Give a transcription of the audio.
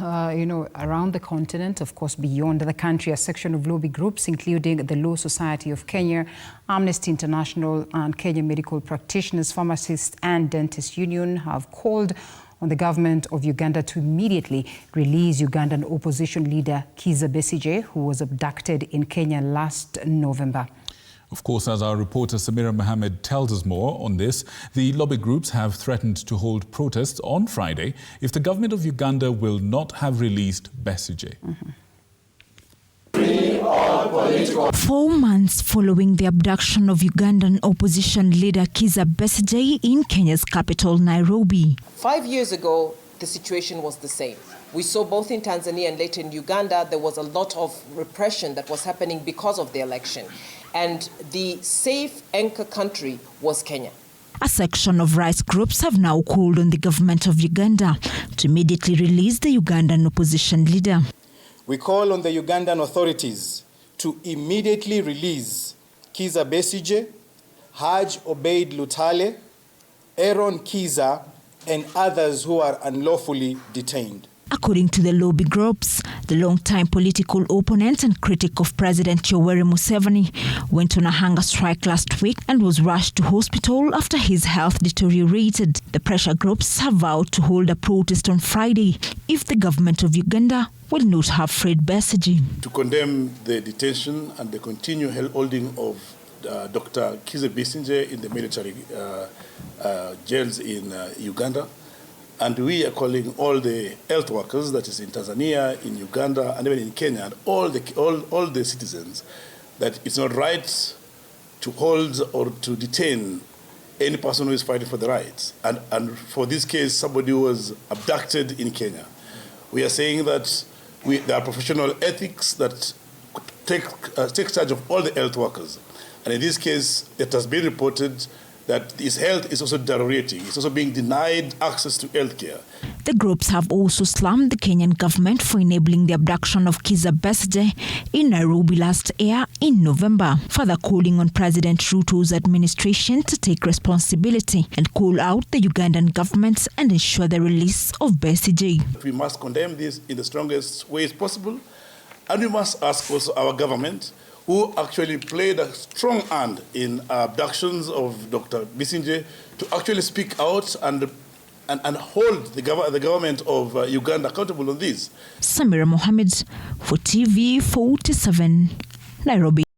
around the continent, of course, beyond the country, a section of lobby groups, including the Law Society of Kenya, Amnesty International, and Kenya Medical Practitioners, Pharmacists, and Dentists Union, have called on the government of Uganda to immediately release Ugandan opposition leader Kizza Besigye, who was abducted in Kenya last November. Of course, as our reporter Samira Mohammed tells us more on this, the lobby groups have threatened to hold protests on Friday if the government of Uganda will not have released Bessigye. 4 months following the abduction of Ugandan opposition leader Kizza Besigye in Kenya's capital, Nairobi. 5 years ago, the situation was the same. We saw both in Tanzania and later in Uganda, there was a lot of repression that was happening because of the election. And the safe anchor country was Kenya. A section of rights groups have now called on the government of Uganda to immediately release the Ugandan opposition leader. We call on the Ugandan authorities to immediately release Kizza Besigye, Haj Obeid Lutale, Aaron Kizza, and others who are unlawfully detained. According to the lobby groups, the long-time political opponent and critic of President Yoweri Museveni went on a hunger strike last week and was rushed to hospital after his health deteriorated. The pressure groups have vowed to hold a protest on Friday if the government of Uganda will not have freed Bessigye. To condemn the detention and the continued holding of Dr. Kizza Besigye in the military jails in Uganda. And we are calling all the health workers, that is in Tanzania, in Uganda, and even in Kenya, and all the citizens, that it's not right to hold or to detain any person who is fighting for the rights. And for this case, somebody who was abducted in Kenya. We are saying that there are professional ethics that take charge of all the health workers. And in this case, it has been reported that his health is also deteriorating. He's also being denied access to health care. The groups have also slammed the Kenyan government for enabling the abduction of Kizza Besigye in Nairobi last year in November, further calling on President Ruto's administration to take responsibility and call out the Ugandan government and ensure the release of Besigye. We must condemn this in the strongest ways possible, and we must ask also our government, who actually played a strong hand in abductions of Dr. Besigye, to actually speak out and hold the government of Uganda accountable on this. Samira Mohammed for TV 47, Nairobi.